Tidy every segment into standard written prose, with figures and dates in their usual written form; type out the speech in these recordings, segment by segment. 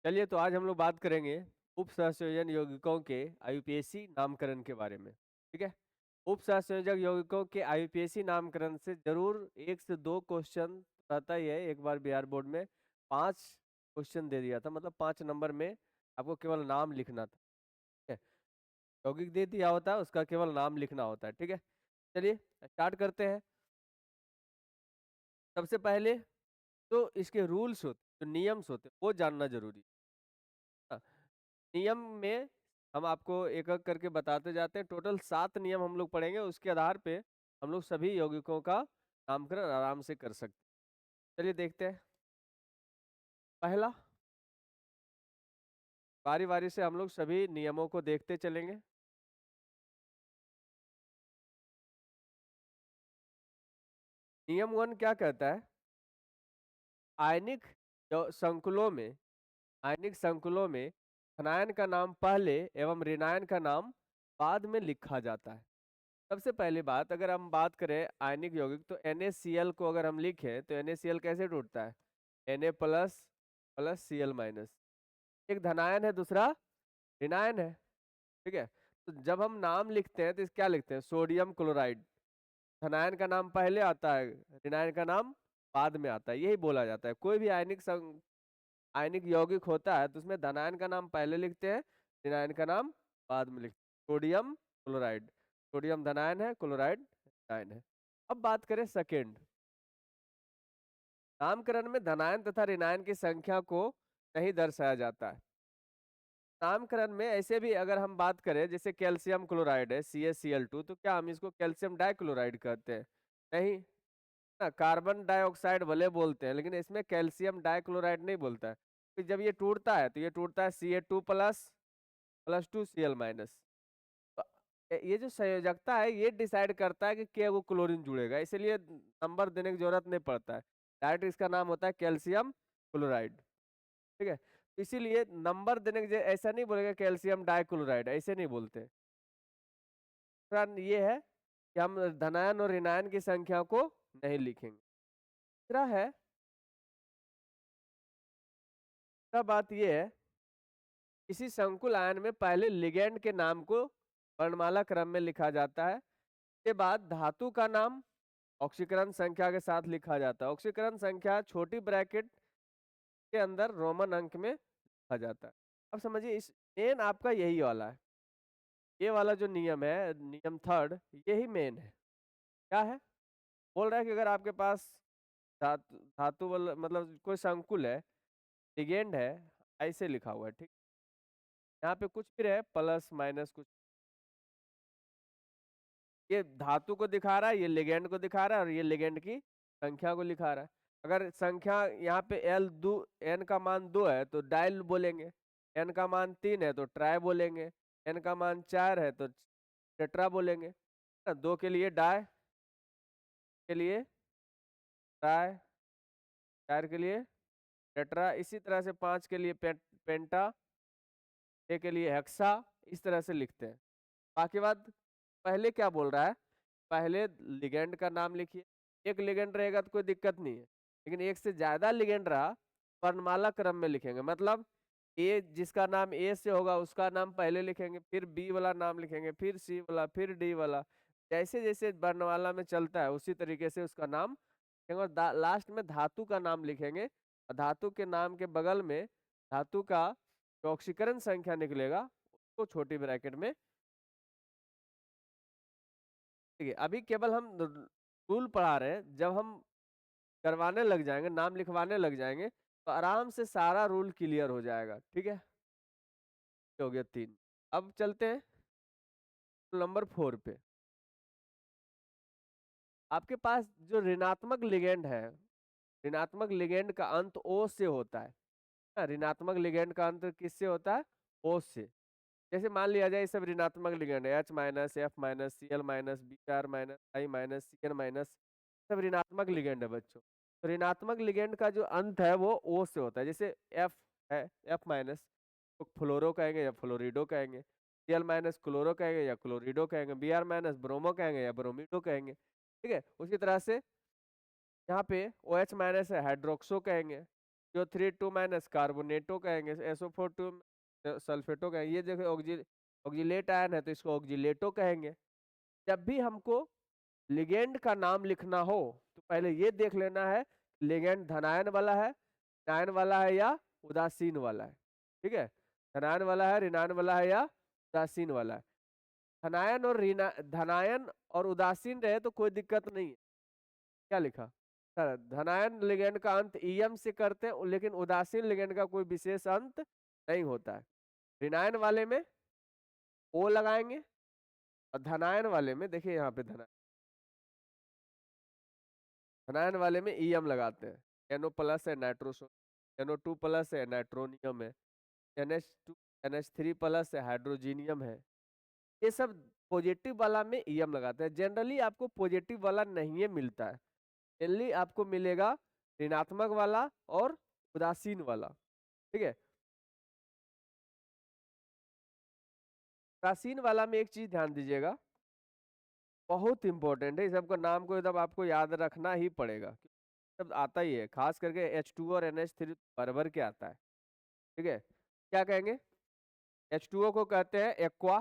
चलिए तो आज हम लोग बात करेंगे उप सहसंयोजन यौगिकों के आईयूपीएसी नामकरण के बारे में। ठीक है। उप सहसंयोजक यौगिकों के आईयूपीएसी नामकरण से जरूर 1 से 2 क्वेश्चन आता ही है। एक बार बिहार बोर्ड में 5 क्वेश्चन दे दिया था, मतलब 5 नंबर में आपको केवल नाम लिखना था। ठीक है। यौगिक दे दिया होता है, उसका केवल नाम लिखना होता है। ठीक है, चलिए स्टार्ट करते हैं। सबसे पहले तो इसके रूल्स होते, जो नियम्स होते वो जानना जरूरी है। नियम में हम आपको एक एक करके बताते जाते हैं। टोटल 7 नियम हम लोग पढ़ेंगे, उसके आधार पे हम लोग सभी यौगिकों का नामकरण आराम से कर सकते हैं। चलिए देखते हैं। पहला, बारी बारी से हम लोग सभी नियमों को देखते चलेंगे। नियम 1 क्या कहता है? आयनिक संकुलों में आयनिक संकुलों में धनायन का नाम पहले एवं ऋणायन का नाम बाद में लिखा जाता है। सबसे पहली बात, अगर हम बात करें आयनिक यौगिक, तो NaCl को अगर हम लिखें तो NaCl कैसे टूटता है? Na plus plus Cl minus. एक धनायन है, दूसरा ऋणायन है। ठीक है। तो जब हम नाम लिखते हैं तो इस क्या लिखते हैं? Sodium chloride. धनायन का नाम पहले आता है, ऋणायन का नाम बाद में आता है, यही बोला जाता है। कोई भी आयनिक यौगिक होता है तो उसमें धनायन का नाम पहले लिखते हैं, ऋणायन का नाम बाद में लिखते हैं। सोडियम क्लोराइड, सोडियम धनायन है, क्लोराइड ऋणायन है। अब बात करें सेकेंड, नामकरण में धनायन तथा ऋणायन की संख्या को नहीं दर्शाया जाता है। नामकरण में ऐसे भी अगर हम बात करें, जैसे कैल्शियम क्लोराइड है CaCl2, तो क्या हम इसको कैल्शियम डाइक्लोराइड कहते हैं? नहीं ना, कार्बन डाइऑक्साइड भले बोलते हैं, लेकिन इसमें कैल्शियम डाइक्लोराइड नहीं बोलता है। तो जब ये टूटता है तो ये टूटता है Ca2 plus plus 2Cl minus. तो ये जो संयोजकता है ये डिसाइड करता है कि क्या वो क्लोरीन जुड़ेगा, इसलिए नंबर देने की जरूरत नहीं पड़ता है। डायरेक्ट इसका नाम होता है कैल्शियम क्लोराइड। ठीक है। इसीलिए नंबर देने के ऐसा नहीं बोलेगा कैल्शियम डाइक्लोराइड, ऐसे नहीं बोलते। दूसरा ये है कि हम धनायन और ऋणायन की संख्या को नहीं लिखेंगे। तीसरा है, तीसरा बात ये है, किसी संकुल आयन में पहले लिगेंड के नाम को वर्णमाला क्रम में लिखा जाता है, के बाद धातु का नाम ऑक्सीकरण संख्या के साथ लिखा जाता है। ऑक्सीकरण संख्या छोटी ब्रैकेट के अंदर रोमन अंक में लिखा जाता है। अब समझिए, इस मेन आपका यही वाला है, ये वाला जो नियम है, नियम थर्ड, यही मेन है। क्या है? बोल रहा है कि अगर आपके पास धातु वाला मतलब कोई संकुल है, लिगेंड है, ऐसे लिखा हुआ है। ठीक, यहाँ पे कुछ भी रहे, प्लस माइनस कुछ, ये धातु को दिखा रहा है, ये लिगेंड को दिखा रहा है, और ये लिगेंड की संख्या को लिखा रहा है। अगर संख्या यहाँ पे N का मान 2 है तो डाइल बोलेंगे, N का मान 3 है तो ट्राई बोलेंगे, N का मान 4 है तो टेट्रा बोलेंगे। 2 के लिए डाई, के लिए ट्राई, 4 के लिए टेट्रा, इसी तरह से 5 के लिए पेंटा, 6 के लिए हेक्सा, इस तरह से लिखते हैं। बाकी बात, पहले क्या बोल रहा है? पहले लिगेंड का नाम लिखिए। एक लिगेंड रहेगा तो कोई दिक्कत नहीं है, लेकिन एक से ज्यादा लिगेंड रहा, वर्णमाला क्रम में लिखेंगे। मतलब ए जिसका नाम ए से होगा उसका नाम पहले लिखेंगे, फिर बी वाला नाम लिखेंगे, फिर सी वाला, फिर डी वाला, जैसे जैसे वर्णमाला में चलता है उसी तरीके से उसका नाम लिखेंगे। और लास्ट में धातु का नाम लिखेंगे, और धातु के नाम के बगल में धातु का जो ऑक्सीकरण संख्या निकलेगा उसको छोटी ब्रैकेट में। ठीक है, अभी केवल हम रूल पढ़ा रहे हैं, जब हम करवाने लग जाएंगे, नाम लिखवाने लग जाएंगे, तो आराम से सारा रूल क्लियर हो जाएगा। ठीक है, हो गया 3। अब चलते हैं नंबर 4 पे। आपके पास जो ऋणात्मक लिगेंड है, ऋणात्मक लिगेंड का अंत O से होता है ना। ऋणात्मक लिगेंड का अंत किससे होता है? O से। जैसे मान लिया जाए सब ऋणात्मक लिगेंड है, H minus, F minus, Cl minus, Br minus, I minus, Cn minus, सब ऋणात्मक लिगेंड है बच्चों। तो ऋणात्मक लिगेंड का जो अंत है वो O से होता है। जैसे F है, F माइनस तो फ्लोरो कहेंगे या फ्लोरिडो कहेंगे, Cl माइनस क्लोरो कहेंगे या क्लोरिडो कहेंगे, Br माइनस ब्रोमो कहेंगे या ब्रोमिडो कहेंगे। ठीक है, उसी तरह से यहाँ पे OH माइनस है, हाइड्रोक्सो कहेंगे। CO3 माइनस कार्बोनेटो कहेंगे, SO4 सल्फेटो कहेंगे। ये देखो ऑक्जिलेट आयन है तो इसको ऑक्जिलेटो कहेंगे। जब भी हमको लिगेंड का नाम लिखना हो तो पहले ये देख लेना है लिगेंड धनायन वाला है, ऋणायन वाला है या उदासीन वाला है। ठीक है, धनायन वाला है, ऋणायन वाला है या उदासीन वाला है। धनायन और धनायन और उदासीन रहे तो कोई दिक्कत नहीं है। क्या लिखा सर? धनायन लिगेंड का अंत ईएम से करते हैं, लेकिन उदासीन लिगेंड का कोई विशेष अंत नहीं होता है। ऋणायन वाले में ओ लगाएंगे और धनायन वाले में देखिए यहाँ पे धनायन वाले में ईएम लगाते हैं। NO प्लस है नाइट्रोसो, NO2 प्लस है नाइट्रोनियम है, NH3 प्लस है हाइड्रोजीनियम है। ये सब पॉजिटिव वाला में ईएम लगाते हैं। जनरली आपको पॉजिटिव वाला नहीं है मिलता है, मेनली आपको मिलेगा ऋणात्मक वाला और उदासीन वाला। ठीक है, उदासीन वाला में एक चीज ध्यान दीजिएगा, बहुत इंपॉर्टेंट है, इस सबका नाम को एकदम आपको याद रखना ही पड़ेगा। सब आता ही है, खास करके H2O और NH3 भर के आता है। ठीक है, क्या कहेंगे? H2O को कहते हैं एक्वा,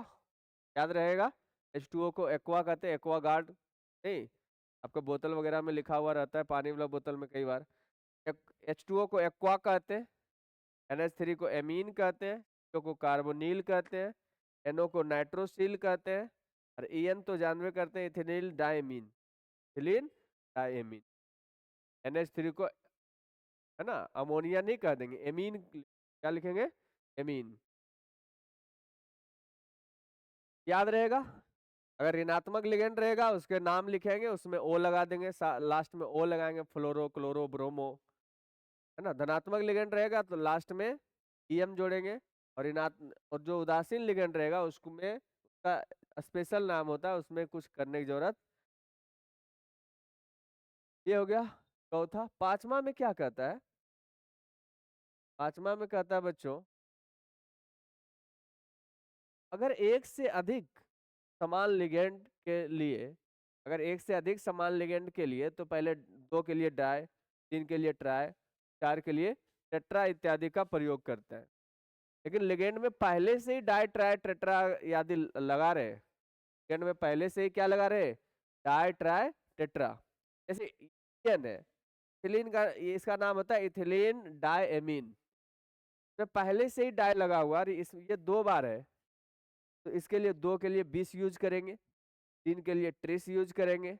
याद रहेगा। H2O को एक्वा कहते हैं, एक्वा गार्ड। नहीं, आपका बोतल वगैरह में लिखा हुआ रहता है, पानी वाला बोतल में कई बार। H2O को एक्वा कहते हैं, NH3 को एमीन कहते हैं, CO को कार्बोनिल कहते हैं, NO को नाइट्रोसिल कहते हैं, और EN तो जानवे करते हैं इथेनिल डायमीन, इथिलीन डायमीन। NH3 को है ना अमोनिया नहीं कह देंगे, एमीन क्या लिखेंगे? एमीन। याद रहेगा। अगर ऋणात्मक लिगेंड रहेगा उसके नाम लिखेंगे, उसमें ओ लगा देंगे, लास्ट में ओ लगाएंगे, फ्लोरो क्लोरो ब्रोमो। है ना, धनात्मक लिगेंड रहेगा तो लास्ट में ईएम जोड़ेंगे, और और जो उदासीन लिगेंड रहेगा उसमें उसका स्पेशल नाम होता है, उसमें कुछ करने की जरूरत। ये हो गया चौथा। पांचवा में क्या कहता है? पांचवा में कहता है बच्चों, अगर एक से अधिक समान लिगेंड के लिए, अगर एक से अधिक समान लिगेंड के लिए तो पहले 2 के लिए डाई, 3 के लिए ट्राई, 4 के लिए टेट्रा इत्यादि का प्रयोग करते हैं। लेकिन लिगेंड में पहले से ही डाई ट्राई टेट्रा आदि लगा रहे, लिगेंड में पहले से ही क्या लगा रहे? Di tri tetra. जैसे इथेन है, इथिलीन का इसका नाम होता है इथिलीन डायमीन, तो पहले से ही डाई लगा हुआ, ये 2 बार है तो इसके लिए 2 के लिए 20 यूज करेंगे, 3 के लिए 30 यूज करेंगे।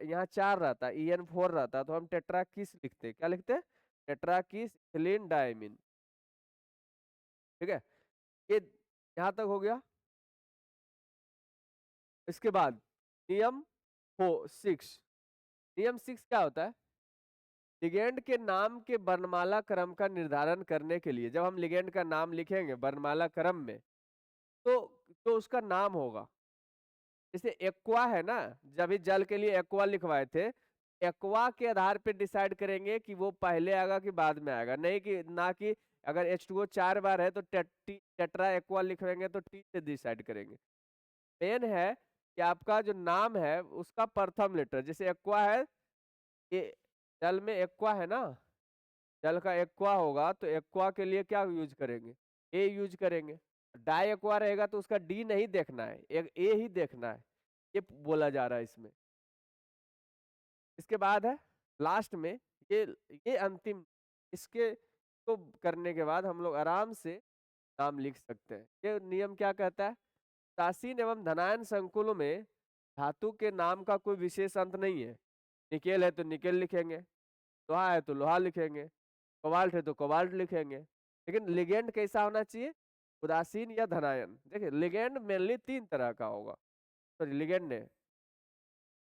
यहाँ 4 रहता, EN4 रहता तो हम टेट्रा किस लिखते, क्या लिखते? टेट्रा किस इथिलीन डायमीन। ठीक है, ये यहाँ तक हो गया। इसके बाद नियम 6, नियम 6 क्या होता है? लिगेंड के नाम के वर्णमाला क्रम का निर्धारण करने के लिए, जब हम लिगेंड का नाम लिखेंगे वर्णमाला क्रम में, तो उसका नाम होगा। जैसे एक्वा है ना, जब भी जल के लिए एक्वा लिखवाए थे, एक्वा के आधार पे डिसाइड करेंगे कि वो पहले आएगा कि बाद में आएगा, नहीं कि ना कि अगर H2O 4 बार है तो टेट्रा एक्वा लिखवाएंगे तो टी से डिसाइड करेंगे। मेन है कि आपका जो नाम है उसका प्रथम लेटर, जैसे एक्वा है, ये जल में एक्वा है ना, जल का एक्वा होगा तो एक्वा के लिए क्या यूज करेंगे? ए यूज करेंगे। डाई एक्वा रहेगा तो उसका डी नहीं देखना है, एक ए ही देखना है, ये बोला जा रहा है इसमें। इसके बाद है लास्ट में ये अंतिम, इसके को करने के बाद हम लोग आराम से नाम लिख सकते हैं। ये नियम क्या कहता है? उदासीन एवं धनायन संकुलों में धातु के नाम का कोई विशेष अंत नहीं है। निकेल है तो निकेल लिखेंगे, लोहा है तो लोहा लिखेंगे, कोबाल्ट है तो कोबाल्ट लिखेंगे। लेकिन लिगेंड कैसा होना चाहिए? उदासीन या धनायन। देखिए लिगेंड मेनली 3 तरह का होगा, सॉरी लिगेंड ने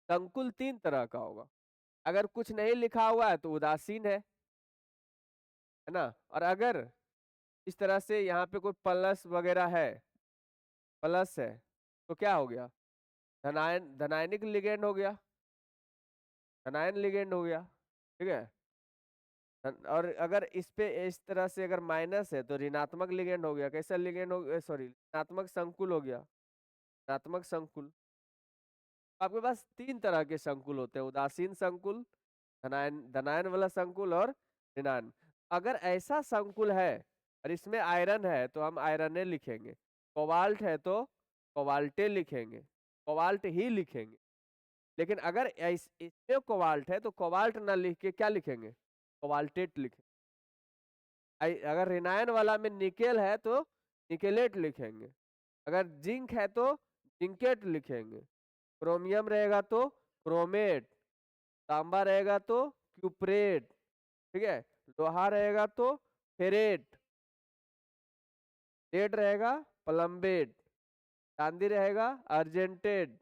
संकुल 3 तरह का होगा। अगर कुछ नहीं लिखा हुआ है तो उदासीन है ना, और अगर इस तरह से यहाँ पे कोई प्लस वगैरह है, प्लस है, तो क्या हो गया? धनायनिक लिगेंड हो गया, धनायन लिगेंड हो गया। ठीक है, और अगर इस पे इस तरह से अगर माइनस है तो ऋणात्मक लिगेंड हो गया। कैसा लिगेंड हो गया? सॉरी, ऋणात्मक संकुल हो गया, ऋणात्मक संकुल। आपके पास 3 तरह के संकुल होते हैं, उदासीन संकुल, धनायन धनायन वाला संकुल और ऋणायन। अगर ऐसा संकुल है और इसमें आयरन है तो हम आयरने लिखेंगे, कोबाल्ट है तो कोबाल्टे लिखेंगे, कोबाल्ट ही लिखेंगे। लेकिन अगर इसमें कोबाल्ट है तो कोबाल्ट ना लिख के क्या लिखेंगे, कोबाल्टेट लिखेंगे। अगर रिनायन वाला में निकेल है तो निकेलेट लिखेंगे, अगर जिंक है तो जिंकेट लिखेंगे, क्रोमियम रहेगा तो क्रोमेट, तांबा रहेगा तो क्यूप्रेट, ठीक है, लोहा रहेगा तो फेरेट, लेड रहेगा प्लम्बेट, चांदी रहेगा अर्जेंटेड,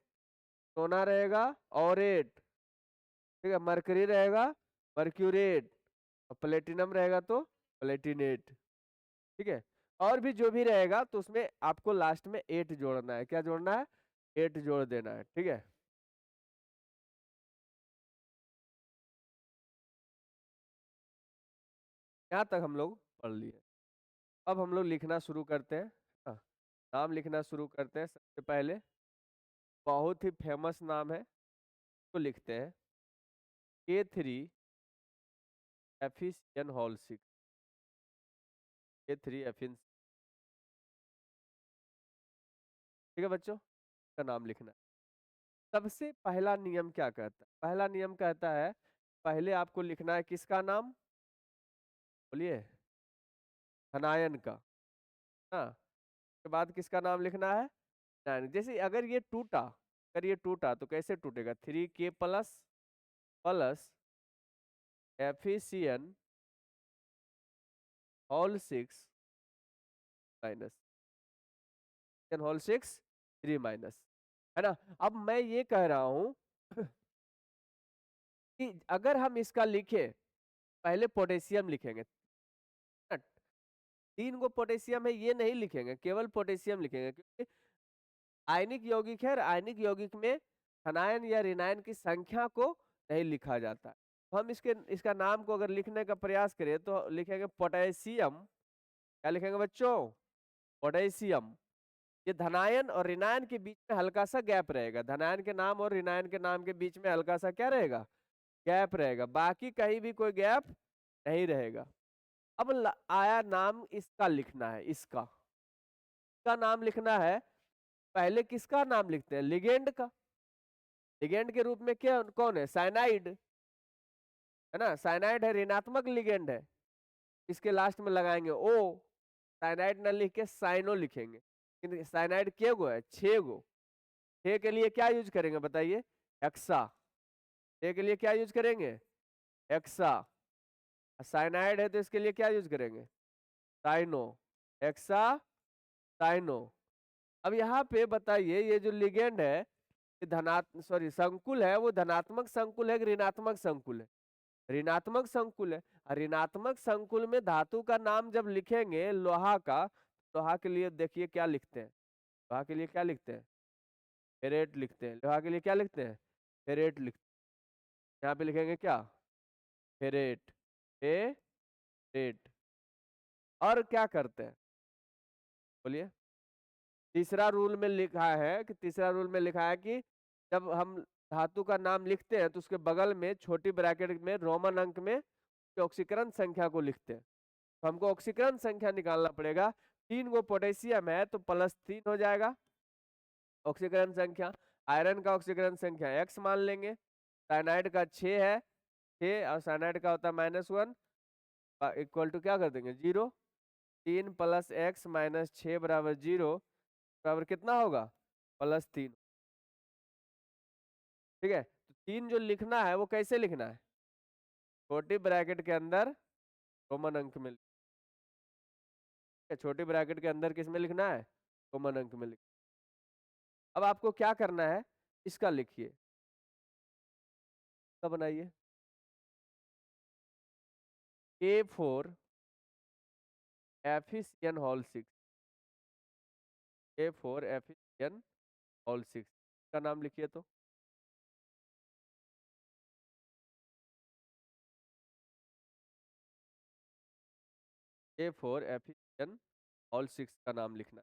सोना रहेगा ऑरेट, ठीक है, मरकरी रहेगा मर्क्यूरेट, और प्लेटिनम रहेगा तो प्लेटिनेट, ठीक है। और भी जो भी रहेगा तो उसमें आपको लास्ट में 8 जोड़ना है, क्या जोड़ना है, 8 जोड़ देना है, ठीक है। यहाँ तक हम लोग पढ़ लिए। अब हम लोग लिखना शुरू करते हैं। हाँ, नाम लिखना शुरू करते हैं। सबसे पहले बहुत ही फेमस नाम है तो लिखते हैं K3 एफिशिएंट हॉल 6, K3 एफिन, ठीक है बच्चों, का नाम लिखना है। सबसे पहला नियम क्या कहता है, पहला नियम कहता है पहले आपको लिखना है किसका नाम, बोलिए, हनायन का, हाँ, उसके बाद किसका नाम लिखना है, नाइन। जैसे अगर ये टूटा, अगर ये टूटा तो कैसे टूटेगा, 3K plus plus efficient whole 6 minus whole 6 3 minus, है ना। अब मैं ये कह रहा हूं कि अगर हम इसका लिखे, पहले पोटेशियम लिखेंगे, 3 गो पोटेशियम है ये नहीं लिखेंगे, केवल पोटेशियम लिखेंगे, क्योंकि आयनिक यौगिक है, आयनिक यौगिक में हनायन या ऋणायन की संख्या को नहीं लिखा जाता। तो हम इसका नाम को अगर लिखने का प्रयास करें तो लिखेंगे पोटेशियम, क्या लिखेंगे बच्चों, पोटेशियम। ये धनायन और ऋणायन के बीच में हल्का सा गैप रहेगा, धनायन के नाम और ऋणायन के नाम के बीच में हल्का सा क्या रहेगा, गैप रहेगा, बाकी कहीं भी कोई गैप नहीं रहेगा। अब आया नाम इसका लिखना है, इसका नाम लिखना है। पहले किसका नाम लिखते हैं, लिगेंड का। लिगेंड के रूप में क्या कौन है, साइनाइड, है ना, साइनाइड है, ऋणात्मक लिगेंड है। इसके लास्ट में लगाएंगे ओ, साइनाइड ना लिख के साइनो लिखेंगे। लेकिन साइनाइड के गो है, 6 गो। 6 के लिए क्या यूज करेंगे बताइए, एक्सा। 6 के लिए क्या यूज करेंगे, एक्सा। साइनाइड है तो इसके लिए क्या यूज करेंगे, साइनो, एक्सा साइनो। अब यहाँ पे बताइए ये जो लिगेंड है, सॉरी संकुल है, वो धनात्मक संकुल है कि ऋणात्मक संकुल है, ऋणात्मक संकुल है। और ऋणात्मक संकुल में धातु का नाम जब लिखेंगे लोहा का, लोहा के लिए देखिए क्या लिखते हैं, लोहा के लिए क्या लिखते हैं, फेरेट लिखते हैं, लोहा के लिए क्या लिखते हैं, फेरेट लिखते हैं। यहाँ पे लिखेंगे क्या, फेरेट, फेरेट। और क्या करते हैं, बोलिए। तीसरा रूल में लिखा है कि, तीसरा रूल में लिखा है कि जब हम धातु का नाम लिखते हैं तो उसके बगल में छोटी ब्रैकेट में रोमन अंक में ऑक्सीकरण संख्या को लिखते हैं। तो हमको ऑक्सीकरण संख्या निकालना पड़ेगा। 3 गो पोटेशियम है तो +3 हो जाएगा ऑक्सीकरण संख्या। आयरन का ऑक्सीकरण संख्या x मान लेंगे। साइनाइड का 6 है, 6 और साइनाइड का होता है -1, इक्वल टू क्या कर देंगे 0। 3 + x - 6 = 0, बराबर कितना होगा, +3, ठीक है। तो 3 जो लिखना है वो कैसे लिखना है, छोटी ब्रैकेट के अंदर रोमन अंक में, छोटी ब्रैकेट के अंदर किस में लिखना है, रोमन अंक में लिख। अब आपको क्या करना है, इसका लिखिए, इसका बनाइए, K4 efficient whole 6, K4 efficient whole 6 का नाम लिखिए। तो K4 एफिशिएंट होल 6 का नाम लिखना।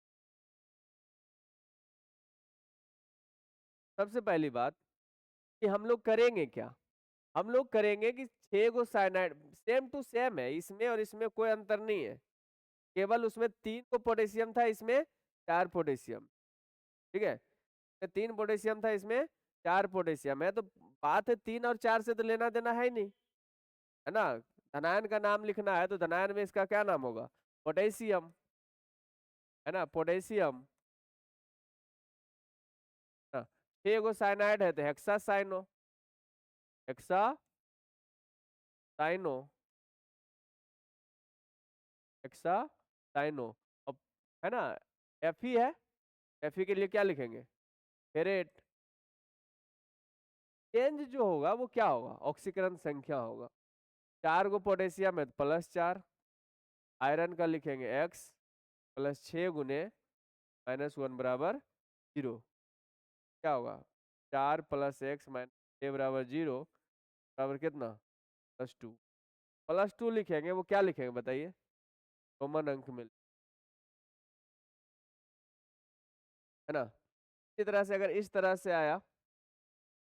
सबसे पहली बात कि हम लोग करेंगे क्या, हम लोग करेंगे कि 6 गो साइनाइड सेम टू सेम है, इसमें और इसमें कोई अंतर नहीं है, केवल उसमें 3 को पोटेशियम था, इसमें 4 पोटेशियम। ठीक है, 3 पोटेशियम था, इसमें 4 पोटेशियम है, तो बात है 3 और 4 से तो लेना देना है ही नहीं, है ना। धनायन का नाम लिखना है तो धनायन में इसका क्या नाम होगा, पोटेशियम, है ना, पोटेशियम। 6 गो साइनाइड है तो hexacyano, hexacyano, hexacyano. अब है ना, एफ है, एफ के लिए क्या लिखेंगे, फेरेट। चेंज जो होगा वो क्या होगा, ऑक्सीकरण संख्या होगा। 4 गो पोटेशियम है तो +4, आयरन का लिखेंगे x, +6 × -1 = 0। क्या होगा, 4 + x - 6 = 0, बराबर कितना, +2। +2 लिखेंगे, वो क्या लिखेंगे बताइए, रोमन अंक में, है ना। इसी तरह से अगर इस तरह से आया,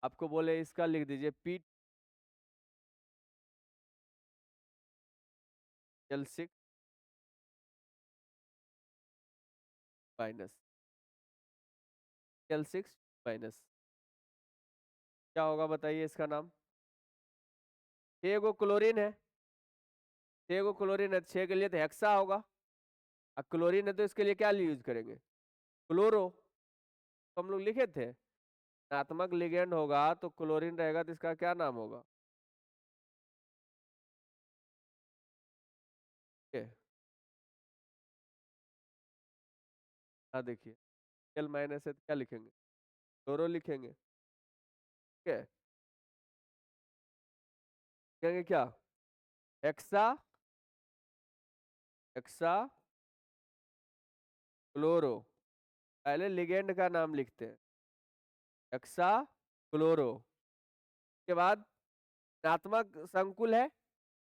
आपको बोले इसका लिख दीजिए Pl6 माइनस, Pl6 माइनस, क्या होगा बताइए इसका नाम, 6 गो क्लोरीन है, 6 गो क्लोरीन है, 6 के लिए तो हेक्सा होगा, अब क्लोरीन है तो इसके लिए क्या यूज करेंगे, क्लोरो। तो हम लोग लिखे थे, ऋणात्मक लिगेंड होगा तो क्लोरीन रहेगा, तो इसका क्या नाम होगा, ठीक है। हाँ देखिए, L- है तो क्या लिखेंगे, क्लोरो लिखेंगे, ठीक है। लिखेंगे क्या, हेक्सा, हेक्सा क्लोरो, पहले लिगेंड का नाम लिखते हैं, हेक्सा क्लोरो। के बाद ऋणात्मक संकुल है,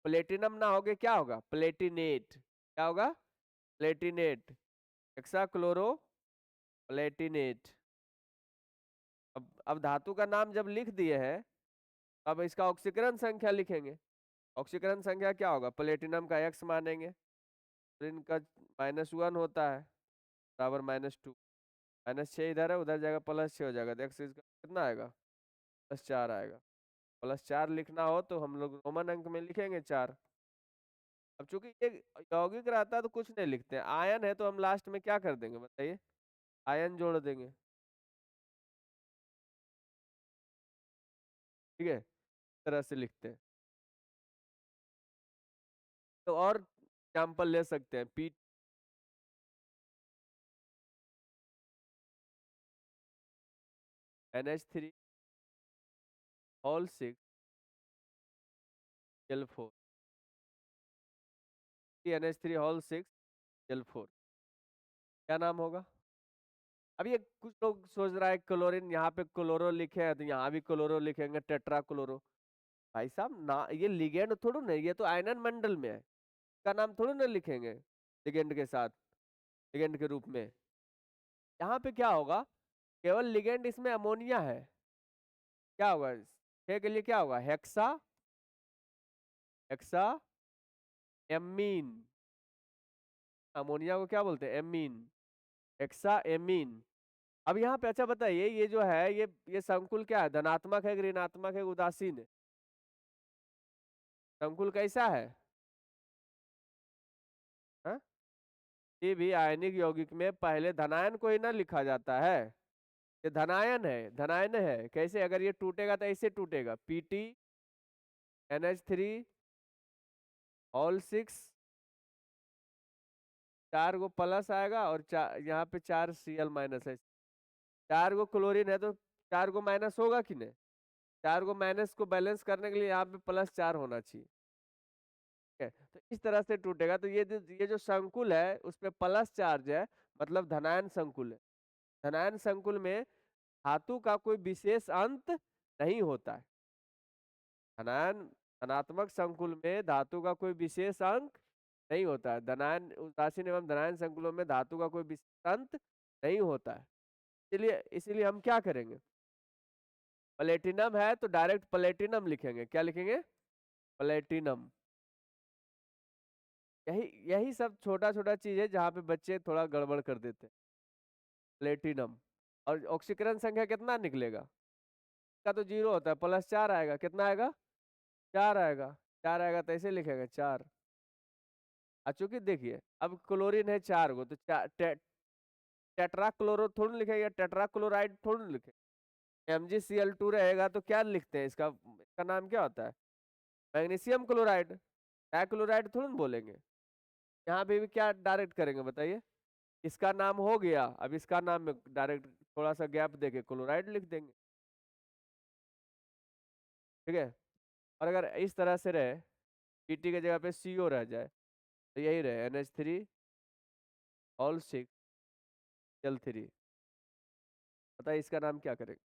प्लेटिनम ना होगे क्या होगा, प्लेटिनेट, क्या होगा, प्लेटिनेट, हेक्सा क्लोरो प्लेटिनेट। अब धातु का नाम जब लिख दिए हैं, अब इसका ऑक्सीकरण संख्या लिखेंगे, ऑक्सीकरण संख्या क्या होगा, प्लेटिनम का x मानेंगे, तो इनका -1 होता है, बराबर -2, -6 इधर है, उधर जाएगा +6 हो जाएगा, तो x इसका कितना आएगा, +4 आएगा। +4 लिखना हो तो हम लोग रोमन अंक में लिखेंगे 4। अब चूंकि ये यौगिक रहता है तो कुछ नहीं लिखते हैं, आयन है तो हम लास्ट में क्या कर देंगे बताइए, आयन जोड़ देंगे, ठीक है, इस तरह से लिखते हैं। तो और एग्जाम्पल ले सकते हैं, P NH3 whole 6 L4, NH3 whole 6 L4, क्या नाम होगा। अब ये कुछ लोग सोच रहा है क्लोरीन, यहाँ पे क्लोरो लिखे हैं तो यहाँ भी क्लोरो लिखेंगे, टेट्रा क्लोरो। भाई साहब ना, ये लिगेंड थोड़ो ना, ये तो आयनन मंडल में है, इसका नाम थोड़ो ना लिखेंगे लिगेंड के साथ, लिगेंड के रूप में। यहाँ पे क्या होगा, केवल लिगेंड इसमें अमोनिया है, क्या होगा, छह के लिए क्या होगा, हेक्सा, हेक्सा एमीन, अमोनिया को क्या बोलते हैं, एमीन, हेक्सा एमीन। अब यहाँ पे अच्छा बताइए, ये जो है ये संकुल क्या है, धनात्मक है कि ऋणात्मक है, उदासीन है, संकुल कैसा है, हाँ? ये भी आयनिक यौगिक में पहले धनायन को ही ना लिखा जाता है, ये धनायन है, धनायन है, कैसे, अगर ये टूटेगा तो ऐसे टूटेगा, PtNH3 होल 6, 4 गो प्लस आएगा और यहाँ पे 4 Cl- है, 4 गो क्लोरीन है तो 4 गो माइनस होगा कि नहीं, 4 गो माइनस को बैलेंस करने के लिए यहाँ पे +4 होना चाहिए, ठीक है। तो इस तरह से टूटेगा, तो ये जो संकुल है उस पे प्लस चार्ज है, मतलब धनायन संकुल है। धनायन संकुल में धातु का कोई विशेष अंत नहीं होता है, धनायन धनात्मक संकुल में धातु का कोई विशेष अंक नहीं होता है, धनायन उदासीन एवं धनायन संकुलों में धातु का कोई विशेष अंत नहीं होता है। इसलिए इसीलिए हम क्या करेंगे, प्लेटिनम है तो डायरेक्ट प्लेटिनम लिखेंगे, क्या लिखेंगे? प्लेटिनम। यही यही सब छोटा छोटा चीज है जहाँ पे बच्चे थोड़ा गड़बड़ कर देते हैं। प्लेटिनम। और ऑक्सीकरण संख्या कितना निकलेगा? का तो जीरो होता है, प्लस चार आएगा, कितना आएगा? चार आएगा। चार आएगा तो ऐसे लिखेंगे, चार। चूंकि देखिए अब क्लोरीन है चार गो, तो टेट्रा क्लोरो थोड़ी लिखेंगे, टेट्रा क्लोराइड थोड़ी लिखेंगे। MgCl2 रहेगा तो क्या लिखते हैं इसका? इसका नाम क्या होता है? Magnesium chloride. डाइक्लोराइड थोड़ी ना बोलेंगे। यहाँ पे भी क्या डायरेक्ट करेंगे बताइए? इसका नाम हो गया, अब इसका नाम में डायरेक्ट थोड़ा सा गैप देके क्लोराइड लिख देंगे। ठीक है। और अगर इस तरह से रहे, Pt की जगह पे CO रह जाए, तो यही रहे NH3 all 6 Cl3। बताइए इसका नाम क्या करेंगे?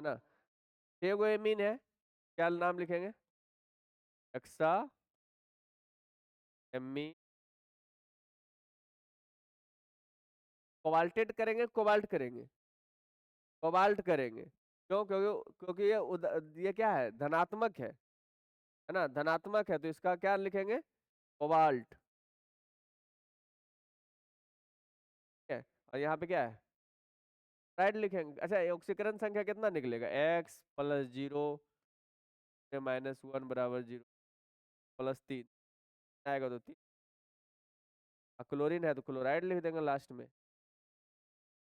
है ना? 6 गो एमीन है, क्या नाम लिखेंगे? Hexaammine. कोबाल्टेट करेंगे, कोबाल्ट करेंगे? कोबाल्ट करेंगे। क्यों? क्योंकि ये क्या है, धनात्मक है ना? धनात्मक है तो इसका क्या लिखेंगे? कोबाल्ट। ठीक है। और यहाँ पे क्या है? राइट लिखेंगे। अच्छा, ऑक्सीकरण संख्या कितना निकलेगा? X+0 -1 = 0 +3 आएगा तो 3। क्लोरीन है तो क्लोराइड लिख देंगे लास्ट में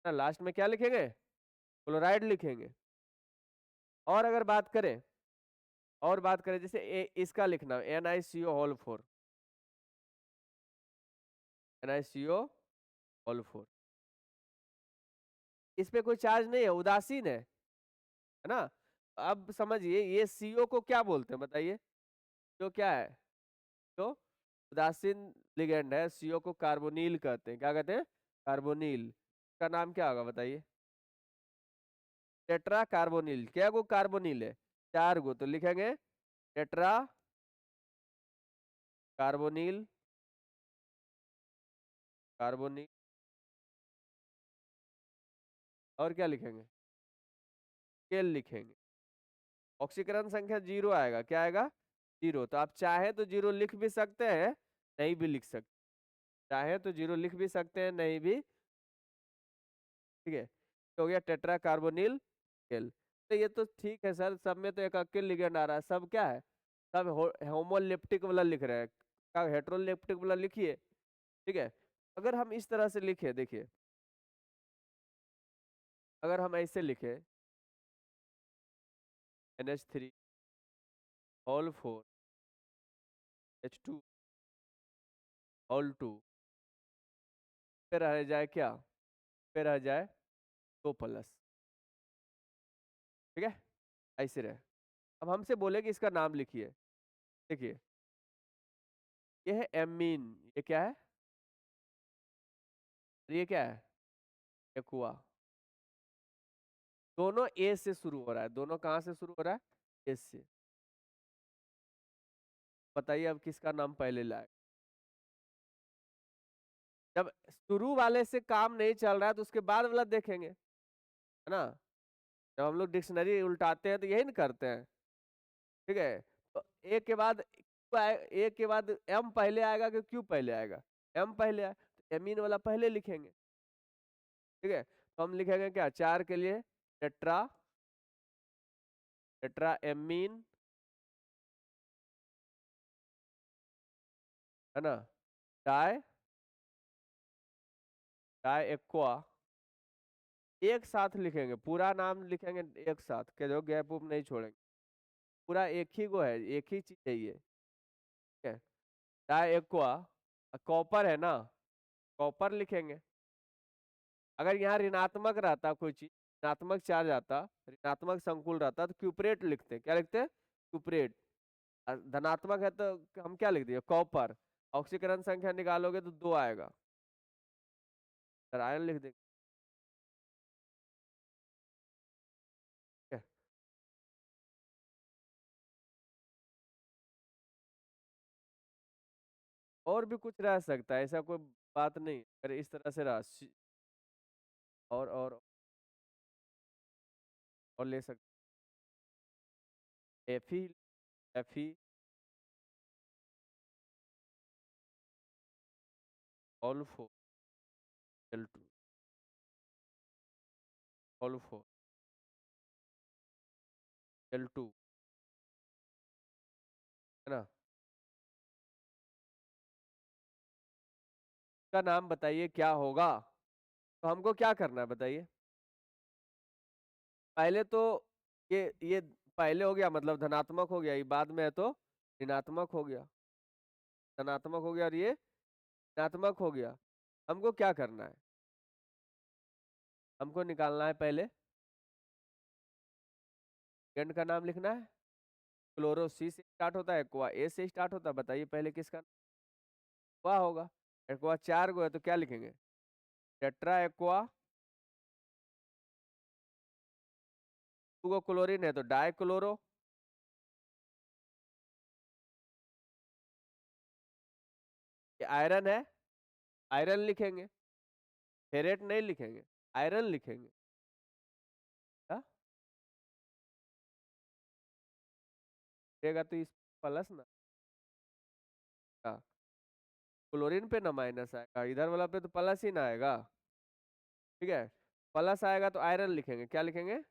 ना। लास्ट में क्या लिखेंगे? क्लोराइड लिखेंगे। और अगर बात करें, और बात करें जैसे इसका लिखना NiCO4। NiCO4 इस पे कोई चार्ज नहीं है, उदासीन है ना? अब समझिए ये CO को क्या बोलते हैं बताइए? जो क्या है? जो उदासीन लिगेंड है, CO को कार्बोनिल कहते हैं। क्या कहते हैं? कार्बोनिल। का नाम क्या होगा बताइए? Tetra carbonyl. क्या गो कार्बोनिल है? चार गो, तो लिखेंगे टेट्रा कार्बोनिल। कार्बोनिल। और क्या लिखेंगे? केल लिखेंगे। ऑक्सीकरण संख्या जीरो आएगा, क्या आएगा? जीरो। तो आप चाहे तो जीरो लिख भी सकते हैं, नहीं भी लिख सकते। चाहे तो जीरो लिख भी सकते हैं, नहीं भी। ठीक है, तो हो गया टेट्रा कार्बोनिल केल। तो ये तो ठीक है सर, सब में तो एक अकेले लिगेंड आ रहा है, सब क्या है? सब होमोलिप्टिक वाला लिख रहे हैं। क्या हेट्रोलिप्टिक वाला लिखिए। ठीक है। अगर हम इस तरह से लिखे, देखिए अगर हम ऐसे लिखे NH3 all 4 H2 all 2, फिर रह जाए क्या? फिर रह जाए 2+। ठीक है, ऐसे रहे। अब हमसे बोले कि इसका नाम लिखिए। देखिए ये है एमीन, ये क्या है? ये क्या है? एक्वा। दोनों ए से शुरू हो रहा है, दोनों कहाँ से शुरू हो रहा है? ए से। बताइए अब किसका नाम पहले लाए? जब शुरू वाले से काम नहीं चल रहा है तो उसके बाद वाला देखेंगे, है ना? जब हम लोग डिक्शनरी उल्टाते हैं तो यही ना करते हैं। ठीक है। तो ए के बाद ए के बाद एम पहले आएगा कि क्यू पहले आएगा? एम पहले आए तो एमीन वाला पहले लिखेंगे। ठीक है, तो हम लिखेंगे क्या चार के लिए? टेट्रा, टेट्रा एमीन, है ना? Di, diaqua. एक साथ लिखेंगे, पूरा नाम लिखेंगे एक साथ के, जो गैप उप नहीं छोड़ेंगे। पूरा एक ही को है, एक ही चीज है ये। ठीक है। Die aqua. कॉपर है ना? कॉपर लिखेंगे। अगर यहाँ ऋणात्मक रहता कोई चीज, ऋणात्मक चार्ज आता, ऋणात्मक संकुल रहता, तो क्यूपरेट लिखते। क्या लिखते हैं? क्यूपरेट। धनात्मक है तो हम क्या लिख दिए? कॉपर। ऑक्सीकरण संख्या निकालोगे तो 2 आएगा, सर आयन लिख देंगे। ठीक है? और भी कुछ रह सकता है, ऐसा कोई बात नहीं। अगर इस तरह से रहा और और ले सकते एफी एफी ऑल्फो L2 ऑल्फो L2 है ना। का नाम बताइए क्या होगा। तो हमको क्या करना है बताइए। पहले तो ये पहले हो गया मतलब धनात्मक हो गया, ये बाद में है तो ऋणात्मक हो गया, धनात्मक हो गया और ये ऋणात्मक हो गया। हमको क्या करना है, हमको निकालना है पहले लिगेंड का नाम लिखना है। क्लोरो सी से स्टार्ट होता है, एक्वा ए से स्टार्ट होता है, बताइए पहले किसका एक्वा होगा। एक्वा 4 गो है तो क्या लिखेंगे, टेट्रा एक्वा। 2 गो क्लोरीन है तो डाई क्लोरो। ये आयरन है, आयरन लिखेंगे, फेरेट नहीं लिखेंगे, आयरन लिखेंगे। हाँ लिखेगा तो इस प्लस ना, हाँ, क्लोरीन पे ना माइनस आएगा, इधर वाला पे तो प्लस ही ना आएगा। ठीक है, प्लस आएगा तो आयरन लिखेंगे, क्या लिखेंगे,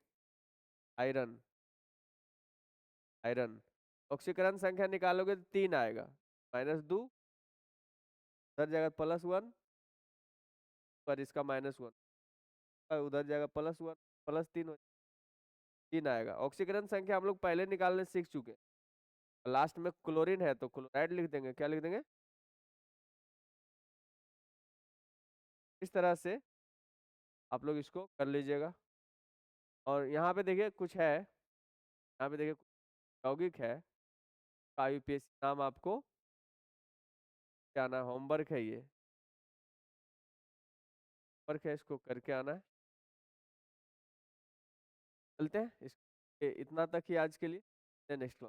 आयरन। आयरन ऑक्सीकरण संख्या निकालोगे तो 3 आएगा, -2, उधर जाएगा +1 पर इसका -1, उधर जाएगा +1 +3 3 आएगा। ऑक्सीकरण संख्या हम लोग पहले निकालने सीख चुके हैं। लास्ट में क्लोरीन है तो क्लोराइड लिख देंगे, क्या लिख देंगे। इस तरह से आप लोग इसको कर लीजिएगा। और यहाँ पे देखिए कुछ है, यहाँ पे देखिए यौगिक है का यूपीएससी नाम आपको क्या आना, होमवर्क है ये, होमवर्क है, इसको करके आना है। चलते हैं इस इतना तक ही आज के लिए, नेक्स्ट